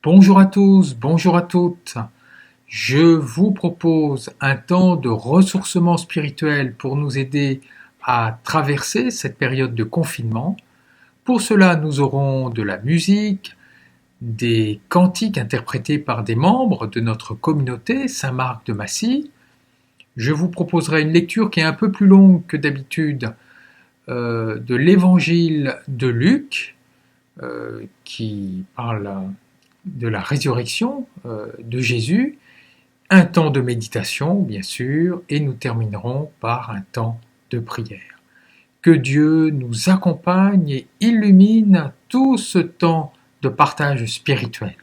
Bonjour à tous, bonjour à toutes. Je vous propose un temps de ressourcement spirituel pour nous aider à traverser cette période de confinement. Pour cela, nous aurons de la musique, des cantiques interprétés par des membres de notre communauté Saint-Marc de Massy. Je vous proposerai une lecture qui est un peu plus longue que d'habitude de l'évangile de Luc, qui parle de la résurrection de Jésus, un temps de méditation bien sûr, et nous terminerons par un temps de prière. Que Dieu nous accompagne et illumine tout ce temps de partage spirituel.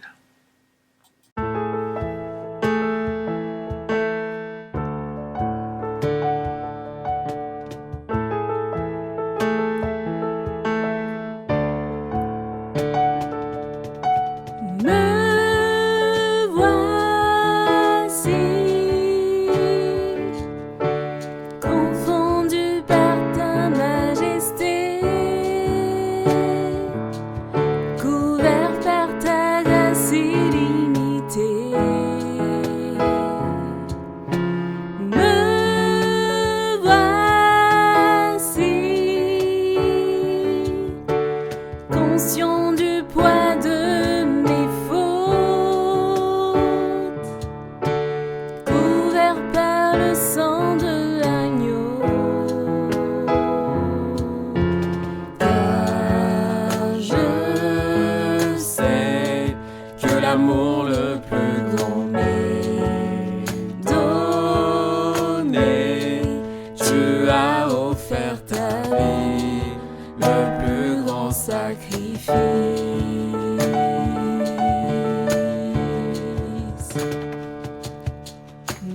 Me voici, confondu par ta majesté, couvert par ta grâce illimitée. Me voici, conscient du poids de mes fautes, couvert par le sang de l'agneau. Car je sais que l'amour le plus grand m'est donné. Tu as offert ta vie, le plus grand sacrifice.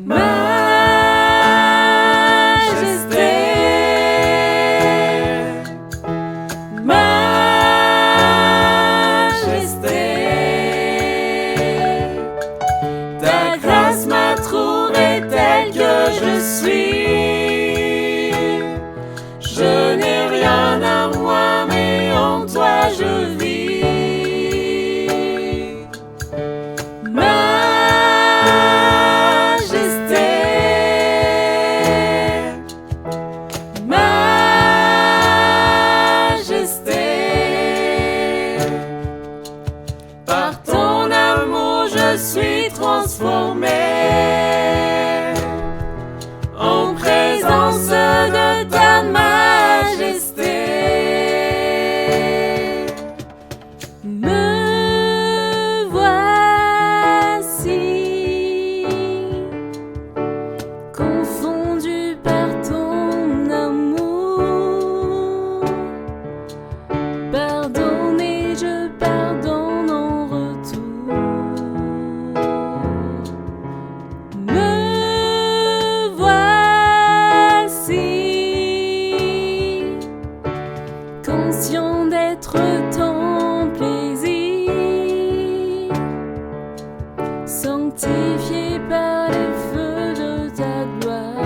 Majesté, majesté, ta grâce m'a trouvé tel que je suis. Je n'ai rien à moi, mais en toi je vis. Majesté, majesté, par ton amour je suis transformé en présence de ta majesté. Me voici, confondu par ton amour. Pardonné, je pardonne en retour. Me voici, conscient d'être ton plaisir, sanctifié par les feux de ta gloire.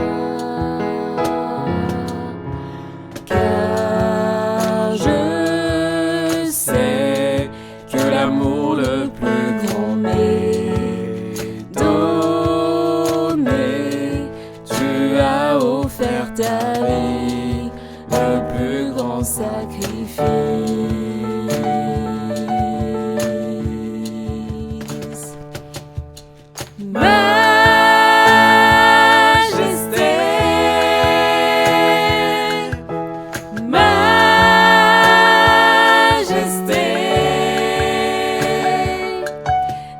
Car je sais que l'amour le plus grand m'est donné. Tu as offert ta vie, le plus grand sacrifice. Majesté, majesté,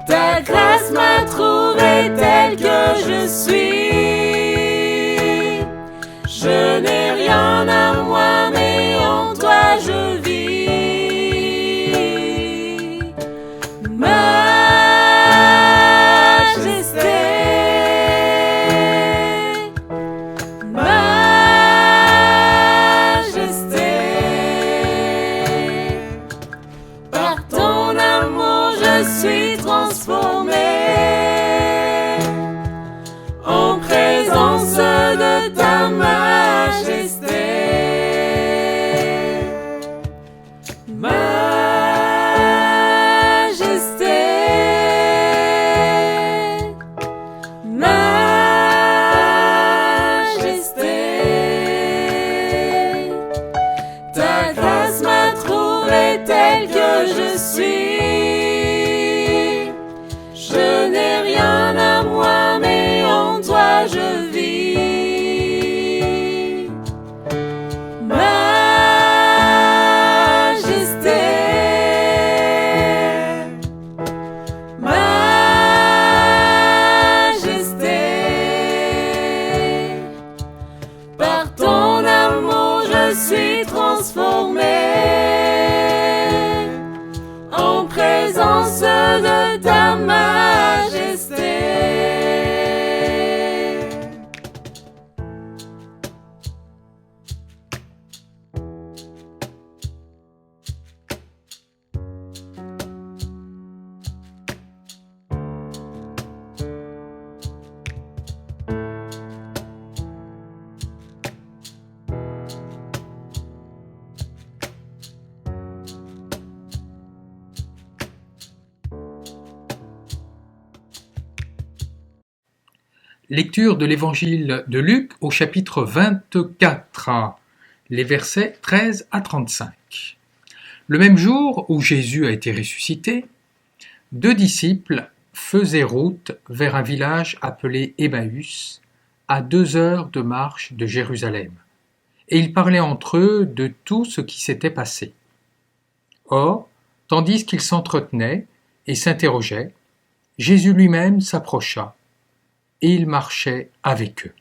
ta grâce m'a trouvé tel que je suis. Je n'ai rien à moi, mais en toi je vis. Majesté, majesté, par ton amour je suis transformé en présence de ta majesté. Majesté, Lecture de l'Évangile de Luc au chapitre 24, les versets 13 à 35. Le même jour où Jésus a été ressuscité, 2 disciples faisaient route vers un village appelé Emmaüs, à 2 heures de marche de Jérusalem, et ils parlaient entre eux de tout ce qui s'était passé. Or, tandis qu'ils s'entretenaient et s'interrogeaient, Jésus lui-même s'approcha, et il marchait avec eux.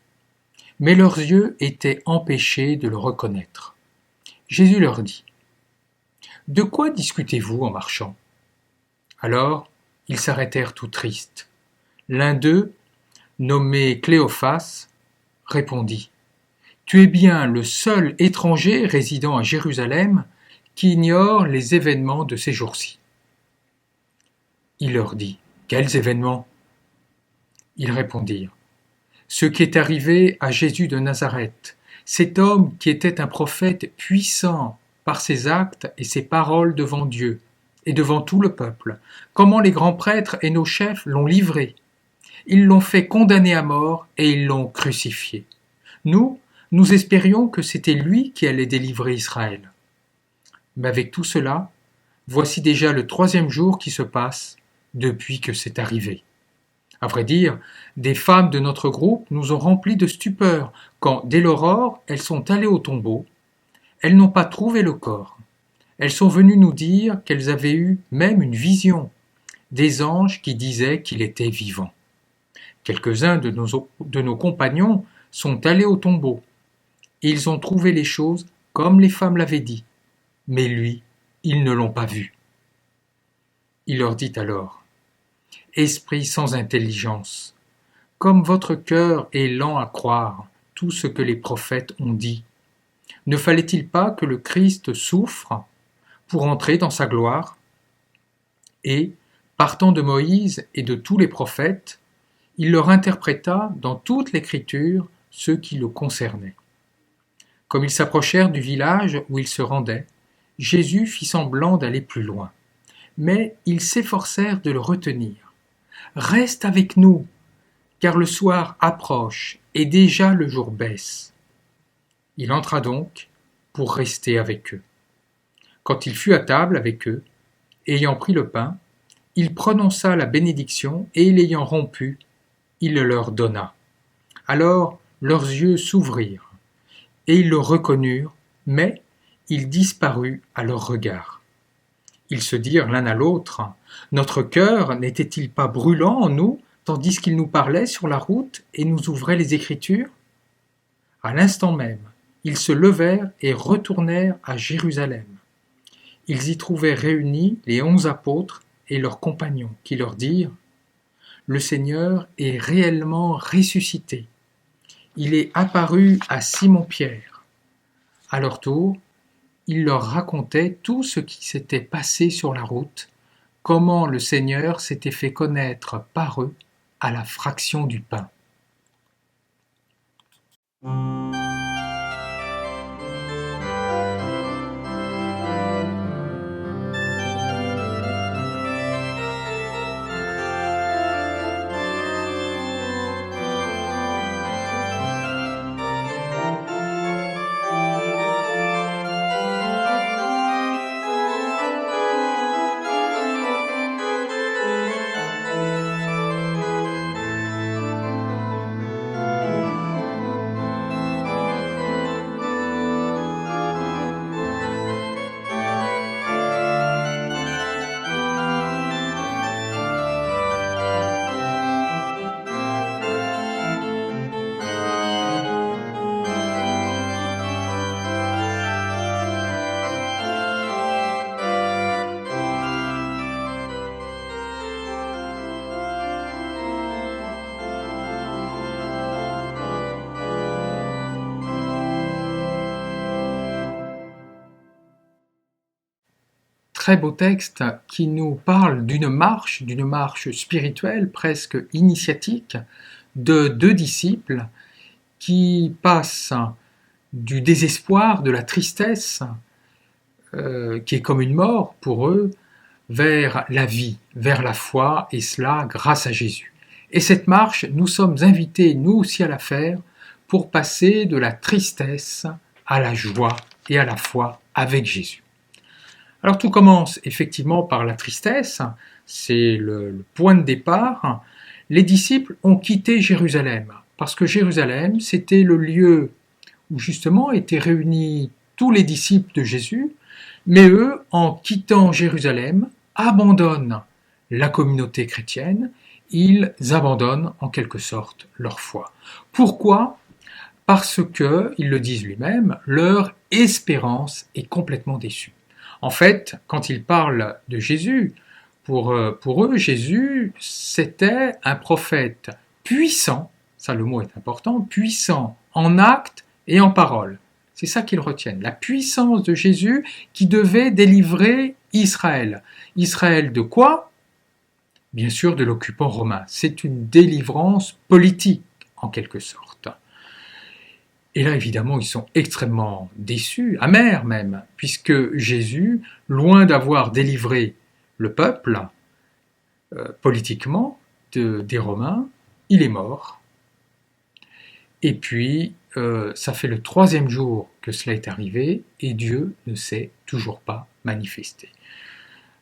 Mais leurs yeux étaient empêchés de le reconnaître. Jésus leur dit : « De quoi discutez-vous en marchant ? » Alors, ils s'arrêtèrent tout tristes. L'un d'eux, nommé Cléophas, répondit : « Tu es bien le seul étranger résidant à Jérusalem qui ignore les événements de ces jours-ci. » Il leur dit : « Quels événements ? » Ils répondirent : « Ce qui est arrivé à Jésus de Nazareth, cet homme qui était un prophète puissant par ses actes et ses paroles devant Dieu et devant tout le peuple, comment les grands prêtres et nos chefs l'ont livré. Ils l'ont fait condamner à mort et ils l'ont crucifié. Nous espérions que c'était lui qui allait délivrer Israël. Mais avec tout cela, voici déjà le 3e jour qui se passe depuis que c'est arrivé. À vrai dire, des femmes de notre groupe nous ont remplis de stupeur quand, dès l'aurore, elles sont allées au tombeau. Elles n'ont pas trouvé le corps. Elles sont venues nous dire qu'elles avaient eu même une vision, des anges qui disaient qu'il était vivant. Quelques-uns de nos compagnons sont allés au tombeau. Ils ont trouvé les choses comme les femmes l'avaient dit, mais lui, ils ne l'ont pas vu. Il leur dit alors : « Esprit sans intelligence, comme votre cœur est lent à croire tout ce que les prophètes ont dit, ne fallait-il pas que le Christ souffre pour entrer dans sa gloire ? Et, partant de Moïse et de tous les prophètes, il leur interpréta dans toute l'Écriture ce qui le concernait. Comme ils s'approchèrent du village où ils se rendaient, Jésus fit semblant d'aller plus loin. Mais ils s'efforcèrent de le retenir. « Reste avec nous, car le soir approche et déjà le jour baisse. » Il entra donc pour rester avec eux. Quand il fut à table avec eux, ayant pris le pain, il prononça la bénédiction et l'ayant rompu, il le leur donna. Alors leurs yeux s'ouvrirent et ils le reconnurent, mais il disparut à leur regard. Ils se dirent l'un à l'autre : « Notre cœur n'était-il pas brûlant en nous, tandis qu'il nous parlait sur la route et nous ouvrait les Écritures ?» À l'instant même, ils se levèrent et retournèrent à Jérusalem. Ils y trouvèrent réunis les 11 apôtres et leurs compagnons, qui leur dirent : « Le Seigneur est réellement ressuscité. Il est apparu à Simon-Pierre. » À leur tour, il leur racontait tout ce qui s'était passé sur la route, comment le Seigneur s'était fait connaître par eux à la fraction du pain. Très beau texte qui nous parle d'une marche spirituelle presque initiatique de 2 disciples qui passent du désespoir, de la tristesse, qui est comme une mort pour eux, vers la vie, vers la foi, et cela grâce à Jésus. Et cette marche, nous sommes invités, nous aussi, à la faire pour passer de la tristesse à la joie et à la foi avec Jésus. Alors tout commence effectivement par la tristesse, c'est le point de départ. Les disciples ont quitté Jérusalem, parce que Jérusalem, c'était le lieu où justement étaient réunis tous les disciples de Jésus, mais eux, en quittant Jérusalem, abandonnent la communauté chrétienne, ils abandonnent en quelque sorte leur foi. Pourquoi ? Parce que, ils le disent lui-même, leur espérance est complètement déçue. En fait, quand ils parlent de Jésus, pour eux, Jésus, c'était un prophète puissant, ça le mot est important, puissant en actes et en parole. C'est ça qu'ils retiennent, la puissance de Jésus qui devait délivrer Israël. Israël de quoi ? Bien sûr de l'occupant romain. C'est une délivrance politique, en quelque sorte. Et là, évidemment, ils sont extrêmement déçus, amers même, puisque Jésus, loin d'avoir délivré le peuple, politiquement, des Romains, il est mort. Et puis, ça fait le 3e jour que cela est arrivé, et Dieu ne s'est toujours pas manifesté.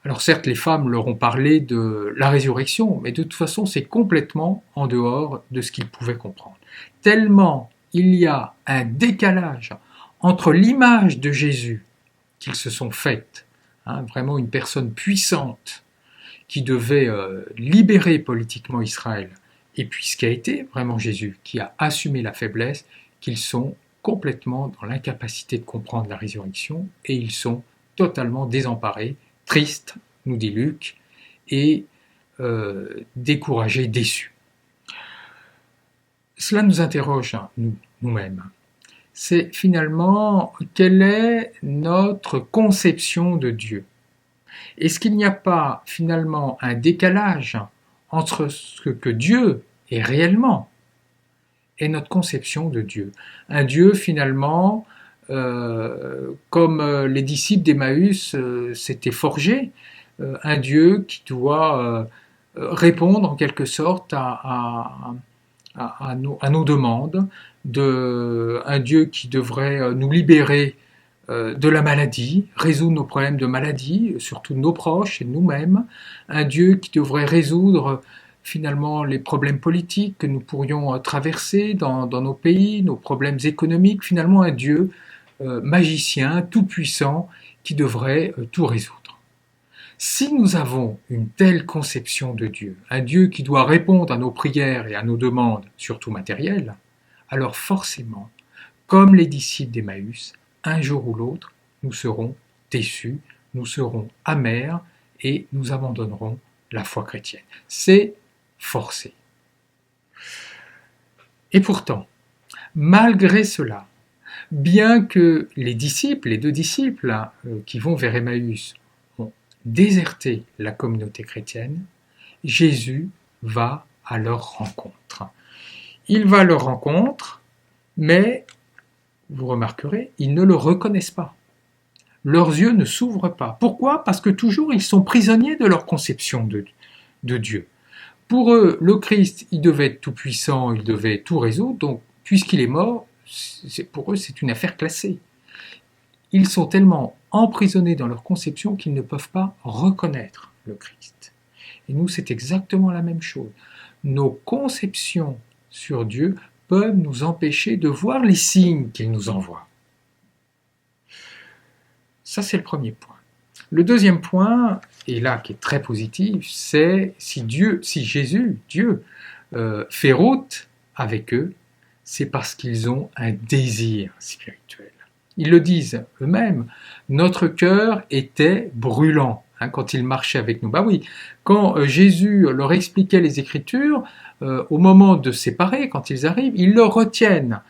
Alors certes, les femmes leur ont parlé de la résurrection, mais de toute façon, c'est complètement en dehors de ce qu'ils pouvaient comprendre. Tellement il y a un décalage entre l'image de Jésus qu'ils se sont faites, vraiment une personne puissante qui devait libérer politiquement Israël, et puis ce qui a été vraiment Jésus, qui a assumé la faiblesse, qu'ils sont complètement dans l'incapacité de comprendre la résurrection, et ils sont totalement désemparés, tristes, nous dit Luc, et découragés, déçus. Cela nous interroge, nous-mêmes. C'est finalement, quelle est notre conception de Dieu ? Est-ce qu'il n'y a pas finalement un décalage entre ce que Dieu est réellement et notre conception de Dieu ? Un Dieu finalement, comme les disciples d'Emmaüs s'étaient forgés, un Dieu qui doit répondre en quelque sorte à nos demandes, un Dieu qui devrait nous libérer de la maladie, résoudre nos problèmes de maladie, surtout de nos proches et de nous-mêmes, un Dieu qui devrait résoudre finalement les problèmes politiques que nous pourrions traverser dans nos pays, nos problèmes économiques, finalement un Dieu magicien, tout-puissant, qui devrait tout résoudre. Si nous avons une telle conception de Dieu, un Dieu qui doit répondre à nos prières et à nos demandes, surtout matérielles, alors forcément, comme les disciples d'Emmaüs, un jour ou l'autre, nous serons déçus, nous serons amers et nous abandonnerons la foi chrétienne. C'est forcé. Et pourtant, malgré cela, bien que les disciples, les 2 disciples qui vont vers Emmaüs, déserter la communauté chrétienne, Jésus va à leur rencontre. Il va à leur rencontre, mais, vous remarquerez, ils ne le reconnaissent pas. Leurs yeux ne s'ouvrent pas. Pourquoi ? Parce que toujours ils sont prisonniers de leur conception de Dieu. Pour eux, le Christ, il devait être tout-puissant, il devait tout résoudre, donc puisqu'il est mort, pour eux c'est une affaire classée. Ils sont tellement emprisonnés dans leur conception qu'ils ne peuvent pas reconnaître le Christ. Et nous, c'est exactement la même chose. Nos conceptions sur Dieu peuvent nous empêcher de voir les signes qu'il nous envoie. Ça, c'est le premier point. Le deuxième point, et là qui est très positif, c'est si Jésus, Dieu, fait route avec eux, c'est parce qu'ils ont un désir spirituel. Ils le disent eux-mêmes, notre cœur était brûlant quand ils marchaient avec nous. Oui, quand Jésus leur expliquait les Écritures, au moment de séparer, quand ils arrivent, ils le retiennent.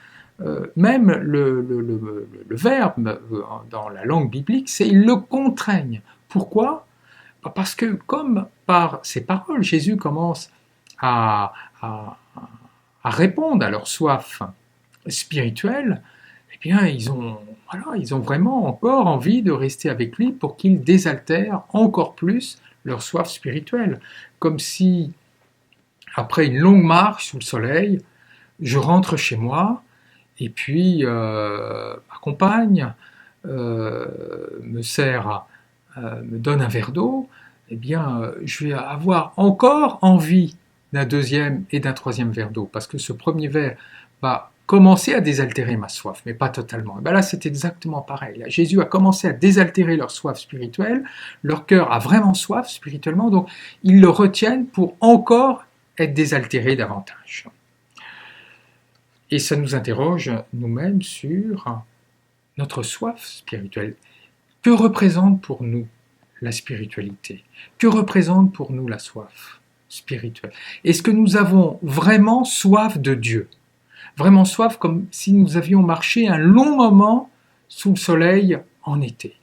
Même le verbe dans la langue biblique, c'est ils le contraignent. Pourquoi ? Parce que comme par ces paroles, Jésus commence à répondre à leur soif spirituelle, eh bien, ils ont vraiment encore envie de rester avec lui pour qu'il désaltère encore plus leur soif spirituelle. Comme si après une longue marche sous le soleil, je rentre chez moi, et puis ma compagne me donne un verre d'eau, eh bien, je vais avoir encore envie d'un deuxième et d'un troisième verre d'eau, parce que ce premier verre va commencer à désaltérer ma soif, mais pas totalement. Et bien là, c'est exactement pareil. Là, Jésus a commencé à désaltérer leur soif spirituelle, leur cœur a vraiment soif spirituellement, donc ils le retiennent pour encore être désaltérés davantage. Et ça nous interroge nous-mêmes sur notre soif spirituelle. Que représente pour nous la spiritualité? Que représente pour nous la soif spirituelle? Est-ce que nous avons vraiment soif de Dieu? Vraiment soif comme si nous avions marché un long moment sous le soleil en été.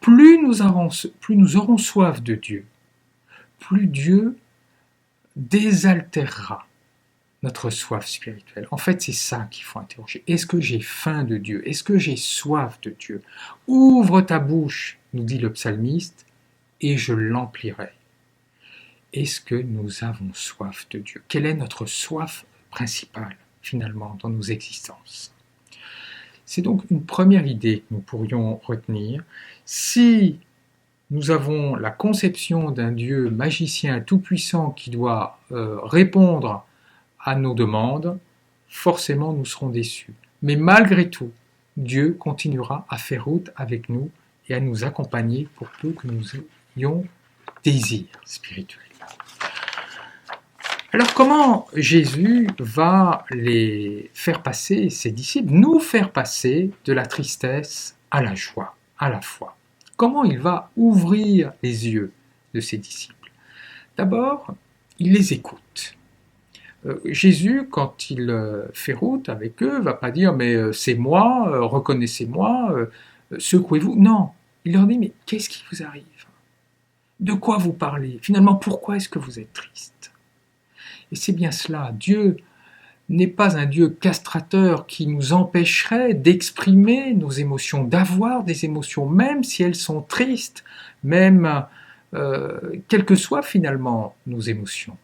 Plus nous aurons soif de Dieu, plus Dieu désaltérera notre soif spirituelle. En fait, c'est ça qu'il faut interroger. Est-ce que j'ai faim de Dieu? Est-ce que j'ai soif de Dieu? Ouvre ta bouche, nous dit le psalmiste, et je l'emplirai. Est-ce que nous avons soif de Dieu? Quelle est notre soif principale, finalement, dans nos existences? C'est donc une première idée que nous pourrions retenir. Si nous avons la conception d'un Dieu magicien tout-puissant qui doit répondre à nos demandes, forcément nous serons déçus. Mais malgré tout, Dieu continuera à faire route avec nous et à nous accompagner pour peu que nous ayons désir spirituel. Alors comment Jésus va les faire passer, ses disciples, nous faire passer de la tristesse à la joie, à la foi? Comment il va ouvrir les yeux de ses disciples? D'abord, il les écoute. Jésus, quand il fait route avec eux, va pas dire « mais c'est moi, reconnaissez-moi, secouez-vous ». Non, il leur dit « mais qu'est-ce qui vous arrive? De quoi vous parlez? Finalement, pourquoi est-ce que vous êtes triste ?» Et c'est bien cela, Dieu n'est pas un Dieu castrateur qui nous empêcherait d'exprimer nos émotions, d'avoir des émotions, même si elles sont tristes, même quelles que soient finalement nos émotions.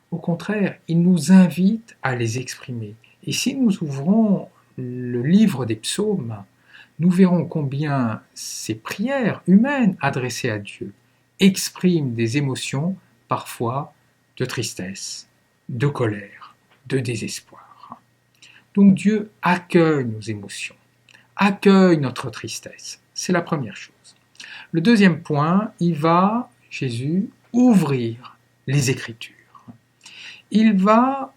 Au contraire, il nous invite à les exprimer. Et si nous ouvrons le livre des psaumes, nous verrons combien ces prières humaines adressées à Dieu expriment des émotions parfois de tristesse, de colère, de désespoir. Donc Dieu accueille nos émotions, accueille notre tristesse. C'est la première chose. Le deuxième point, Jésus, ouvrir les Écritures. Il va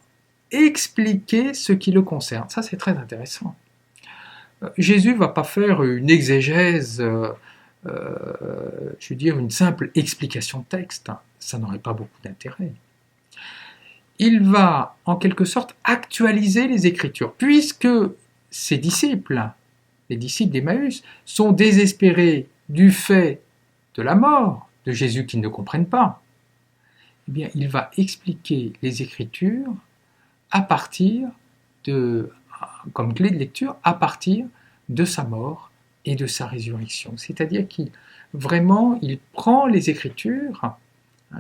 expliquer ce qui le concerne. Ça, c'est très intéressant. Jésus ne va pas faire une exégèse, une simple explication de texte. Ça n'aurait pas beaucoup d'intérêt. Il va, en quelque sorte, actualiser les Écritures, puisque ses disciples, les disciples d'Emmaüs, sont désespérés du fait de la mort de Jésus qu'ils ne comprennent pas. Eh bien, il va expliquer les Écritures à partir comme clé de lecture, à partir de sa mort et de sa résurrection. C'est-à-dire qu'il prend les Écritures,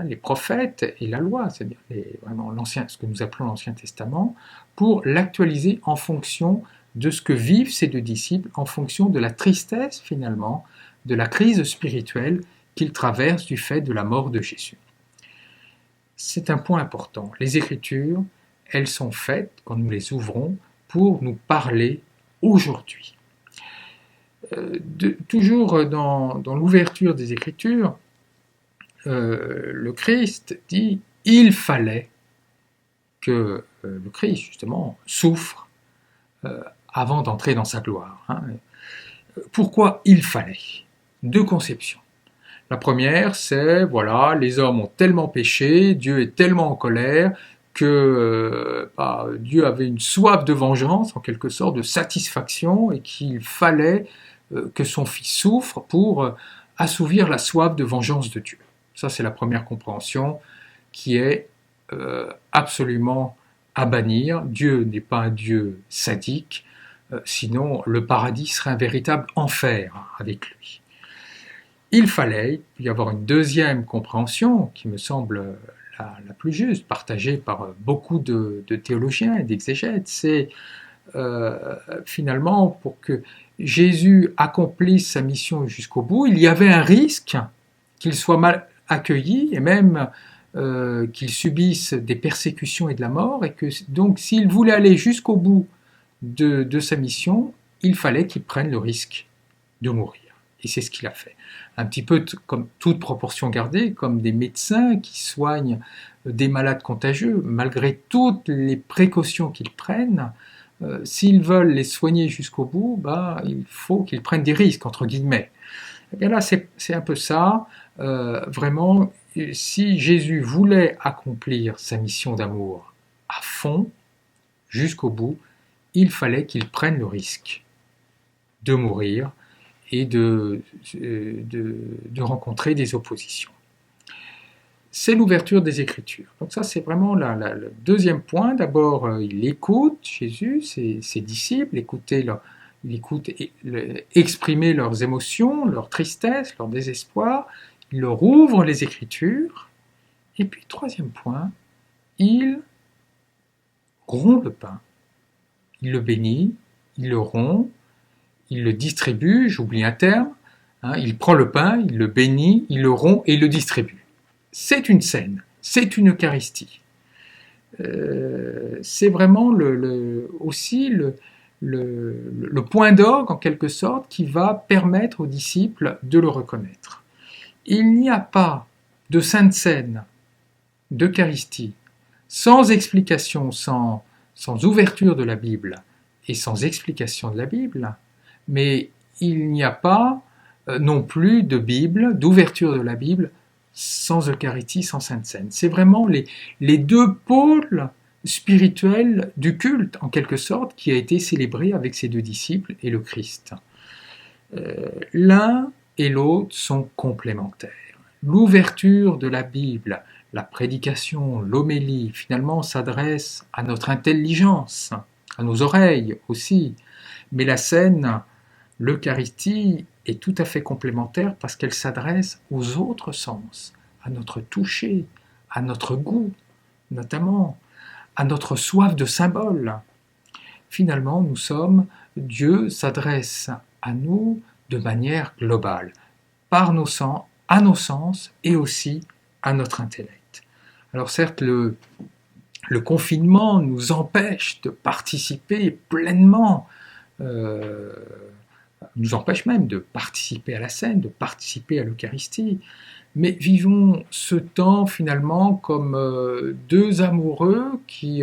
les prophètes et la loi, c'est-à-dire ce que nous appelons l'Ancien Testament, pour l'actualiser en fonction de ce que vivent ces deux disciples, en fonction de la tristesse finalement, de la crise spirituelle qu'ils traversent du fait de la mort de Jésus. C'est un point important. Les Écritures, elles sont faites, quand nous les ouvrons, pour nous parler aujourd'hui. Toujours dans l'ouverture des Écritures, le Christ dit « il fallait que le Christ, justement, souffre avant d'entrer dans sa gloire. » Pourquoi il fallait? Deux conceptions. La première, c'est, les hommes ont tellement péché, Dieu est tellement en colère, que Dieu avait une soif de vengeance, en quelque sorte, de satisfaction, et qu'il fallait que son Fils souffre pour assouvir la soif de vengeance de Dieu. Ça, c'est la première compréhension qui est absolument à bannir. Dieu n'est pas un Dieu sadique, sinon le paradis serait un véritable enfer avec lui. Il fallait y avoir une deuxième compréhension qui me semble la plus juste, partagée par beaucoup de théologiens et d'exégètes. C'est finalement pour que Jésus accomplisse sa mission jusqu'au bout, il y avait un risque qu'il soit mal accueilli et même qu'il subisse des persécutions et de la mort, et que donc s'il voulait aller jusqu'au bout de sa mission, il fallait qu'il prenne le risque de mourir. Et c'est ce qu'il a fait. Un petit peu comme toute proportion gardée, comme des médecins qui soignent des malades contagieux, malgré toutes les précautions qu'ils prennent, s'ils veulent les soigner jusqu'au bout, il faut qu'ils prennent des risques, entre guillemets. Et bien là, c'est un peu ça. Vraiment, si Jésus voulait accomplir sa mission d'amour à fond, jusqu'au bout, il fallait qu'il prenne le risque de mourir et de rencontrer des oppositions. C'est l'ouverture des Écritures. Donc ça, c'est vraiment le deuxième point. D'abord, il écoute Jésus, ses disciples, il écoute exprimer leurs émotions, leur tristesse, leur désespoir. Il leur ouvre les Écritures. Et puis, troisième point, il rompt le pain. Il le bénit, il le rompt, il le distribue, j'oublie un terme, il prend le pain, il le bénit, il le rompt et il le distribue. C'est une scène, c'est une Eucharistie. C'est vraiment aussi le point d'orgue, en quelque sorte, qui va permettre aux disciples de le reconnaître. Il n'y a pas de sainte scène d'Eucharistie sans explication, sans ouverture de la Bible et sans explication de la Bible, mais il n'y a pas non plus de Bible, d'ouverture de la Bible, sans Eucharistie, sans Sainte Seine. C'est vraiment les deux pôles spirituels du culte, en quelque sorte, qui a été célébré avec ses deux disciples et le Christ. L'un et l'autre sont complémentaires. L'ouverture de la Bible, la prédication, l'homélie, finalement, s'adresse à notre intelligence, à nos oreilles aussi. Mais la scène, l'Eucharistie, est tout à fait complémentaire parce qu'elle s'adresse aux autres sens, à notre toucher, à notre goût, notamment, à notre soif de symboles. Finalement, Dieu s'adresse à nous de manière globale, par nos sens, à nos sens et aussi à notre intellect. Alors certes, le confinement nous empêche de participer pleinement, nous empêche même de participer à la scène, de participer à l'Eucharistie, mais vivons ce temps finalement comme deux amoureux qui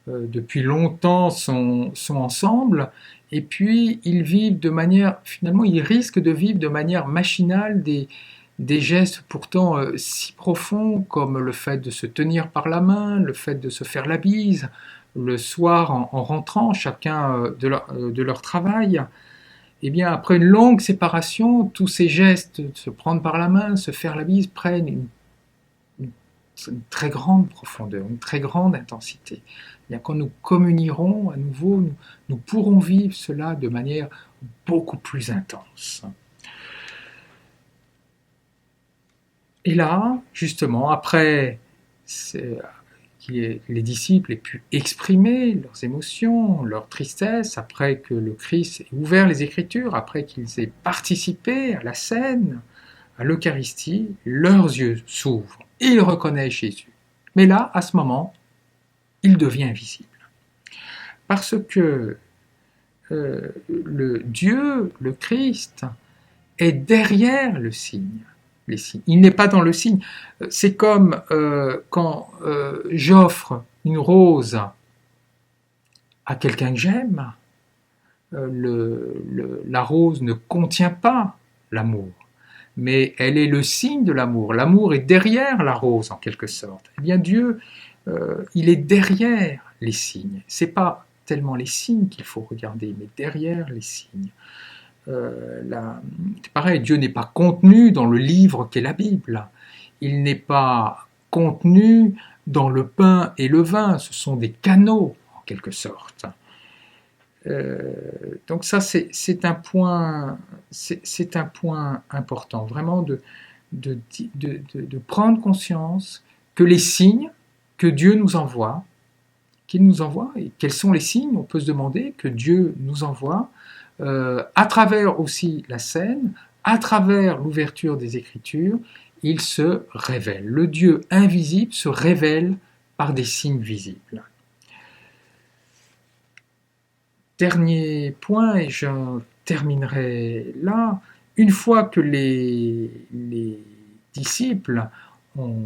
depuis longtemps sont ensemble, et puis ils risquent de vivre de manière machinale des gestes pourtant si profonds, comme le fait de se tenir par la main, le fait de se faire la bise, le soir en rentrant chacun de leur travail. Eh bien, après une longue séparation, tous ces gestes, se prendre par la main, se faire la bise, prennent une très grande profondeur, une très grande intensité. Eh bien, quand nous communierons à nouveau, nous pourrons vivre cela de manière beaucoup plus intense. Et là, justement, après que les disciples aient pu exprimer leurs émotions, leur tristesse, après que le Christ ait ouvert les Écritures, après qu'ils aient participé à la scène, à l'Eucharistie, leurs yeux s'ouvrent et ils reconnaissent Jésus. Mais là, à ce moment, il devient visible. Parce que le Dieu, le Christ, est derrière le signe. Les signes. Il n'est pas dans le signe. C'est comme quand j'offre une rose à quelqu'un que j'aime, la rose ne contient pas l'amour, mais elle est le signe de l'amour. L'amour est derrière la rose en quelque sorte. Eh bien Dieu, il est derrière les signes. C'est pas tellement les signes qu'il faut regarder, mais derrière les signes. C'est pareil, Dieu n'est pas contenu dans le livre qu'est la Bible. Il n'est pas contenu dans le pain et le vin. Ce sont des canaux, en quelque sorte. Donc ça, c'est un point important, vraiment de prendre conscience que les signes que Dieu nous envoie, qu'il nous envoie, et quels sont les signes, on peut se demander, que Dieu nous envoie, à travers aussi la scène, à travers l'ouverture des Écritures, il se révèle. Le Dieu invisible se révèle par des signes visibles. Dernier point, et je terminerai là, une fois que les disciples ont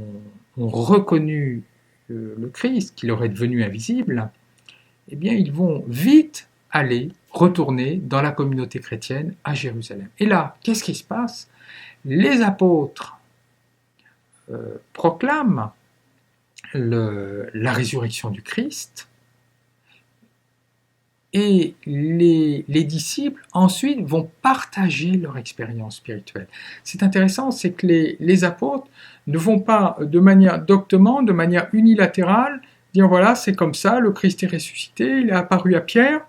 reconnu le Christ, qu'il leur est devenu invisible, eh bien ils vont vite retourner dans la communauté chrétienne à Jérusalem. Et là, qu'est-ce qui se passe? Les apôtres proclament la résurrection du Christ, et les disciples ensuite vont partager leur expérience spirituelle. C'est intéressant, c'est que les apôtres ne vont pas de manière doctement, de manière unilatérale, dire voilà, c'est comme ça, le Christ est ressuscité, il est apparu à Pierre,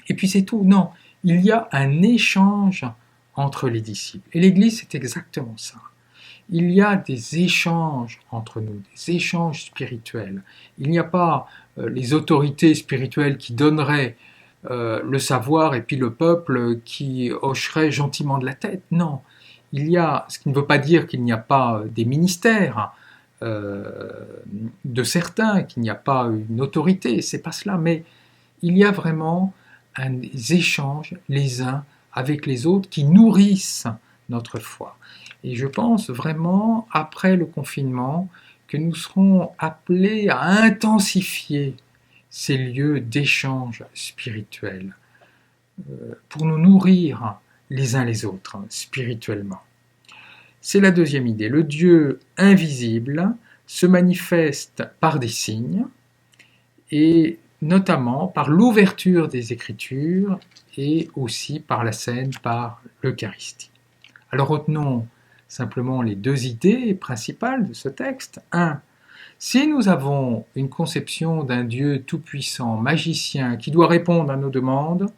et puis c'est tout. Non, il y a un échange entre les disciples. Et l'Église, c'est exactement ça. Il y a des échanges entre nous, des échanges spirituels. Il n'y a pas les autorités spirituelles qui donneraient le savoir et puis le peuple qui hocherait gentiment de la tête. Non, il y a, ce qui ne veut pas dire qu'il n'y a pas des ministères de certains, qu'il n'y a pas une autorité, c'est pas cela, mais il y a vraiment des échanges les uns avec les autres qui nourrissent notre foi. Et je pense vraiment, après le confinement, que nous serons appelés à intensifier ces lieux d'échange spirituel pour nous nourrir les uns les autres spirituellement. C'est la deuxième idée. Le Dieu invisible se manifeste par des signes et notamment par l'ouverture des Écritures et aussi par la scène, par l'Eucharistie. Alors retenons simplement les deux idées principales de ce texte. 1. Si nous avons une conception d'un Dieu tout-puissant, magicien, qui doit répondre à nos demandes,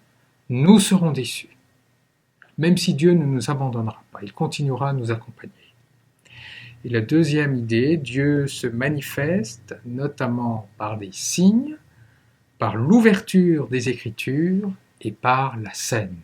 nous serons déçus. Même si Dieu ne nous abandonnera pas, il continuera à nous accompagner. Et la deuxième idée, Dieu se manifeste notamment par des signes, par l'ouverture des Écritures et par la scène.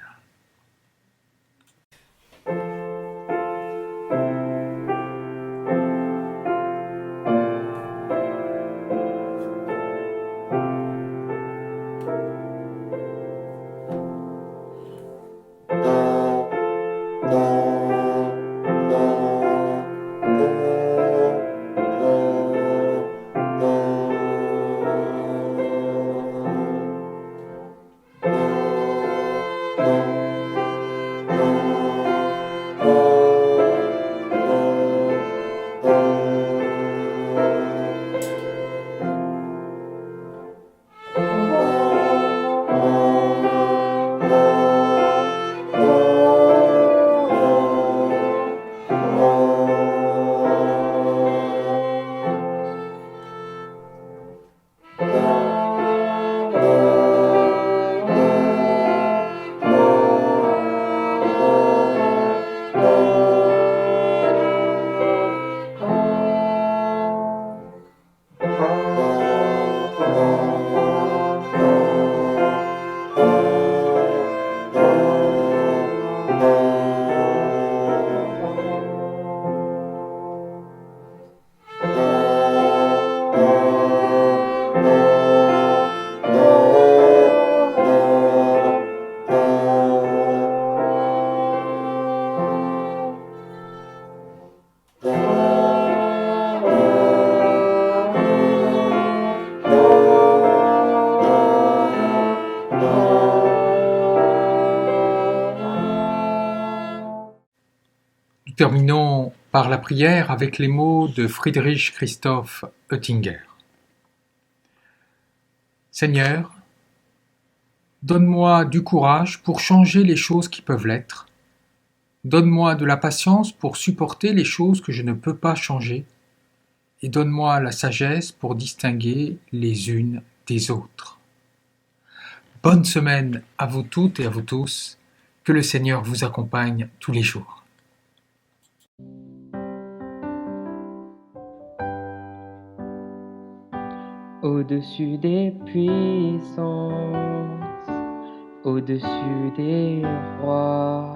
Nous terminons par la prière avec les mots de Friedrich Christoph Oettinger. Seigneur, donne-moi du courage pour changer les choses qui peuvent l'être. Donne-moi de la patience pour supporter les choses que je ne peux pas changer. Et donne-moi la sagesse pour distinguer les unes des autres. Bonne semaine à vous toutes et à vous tous. Que le Seigneur vous accompagne tous les jours. au-dessus des puissances, au-dessus des rois,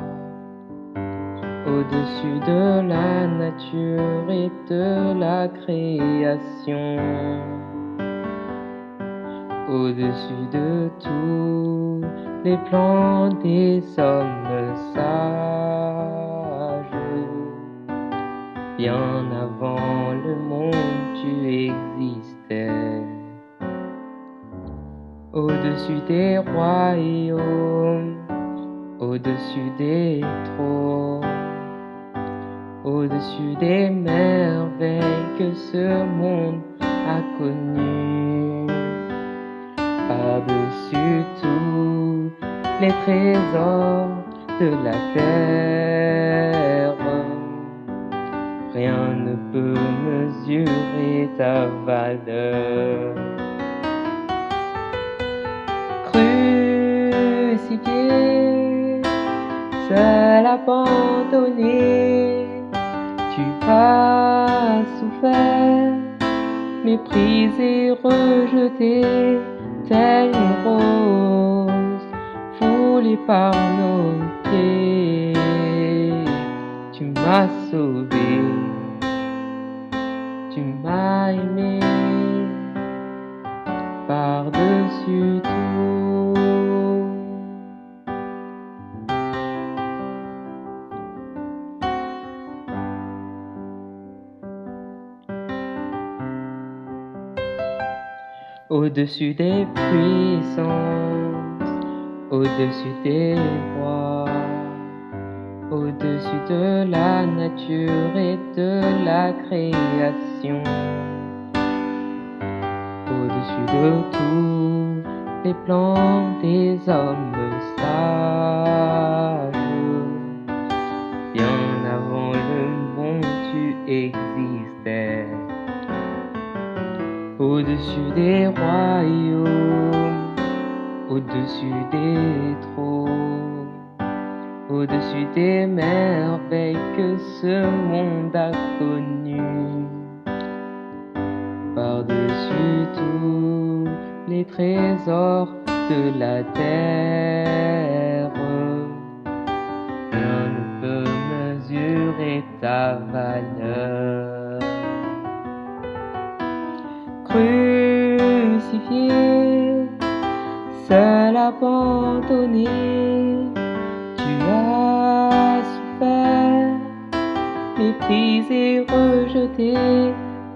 au-dessus de la nature et de la création, au-dessus de tous les plans des hommes sages. Bien avant le monde, tu existais. Au-dessus des royaumes, au-dessus des trônes, au-dessus des merveilles que ce monde a connues, par-dessus tous les trésors de la terre. Rien ne peut mesurer ta valeur. Crucifié, seul abandonné, tu as souffert, méprisé, rejeté, telle une rose foulée par nos pieds. Tu m'as sauvé, tu m'as aimé par-dessus tout. Au-dessus des puissances, au-dessus des rois, au-dessus de la nature et de la création, au-dessus de tous les plans des hommes sages. Bien avant le monde, tu existais. Au-dessus des royaumes, au-dessus des trônes, au-dessus des merveilles que ce monde a connues, par-dessus tous les trésors de la terre. Rien ne peut mesurer ta valeur. Crucifié, seul abandonné, tu as souffert, méprisé, rejeté,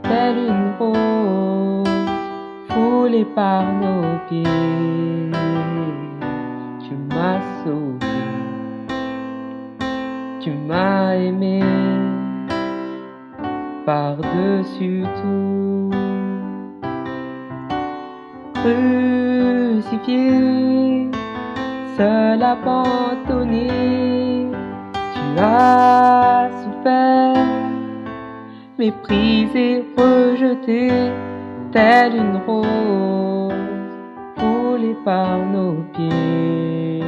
telle une rose foulée par nos pieds. Tu m'as sauvé, tu m'as aimé par-dessus tout. Crucifié, seul abandonné, tu as souffert, méprisé, rejeté, telle une rose foulée par nos pieds.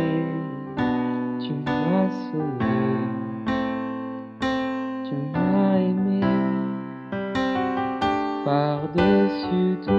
Tu m'as sauvé, tu m'as aimé par-dessus tout.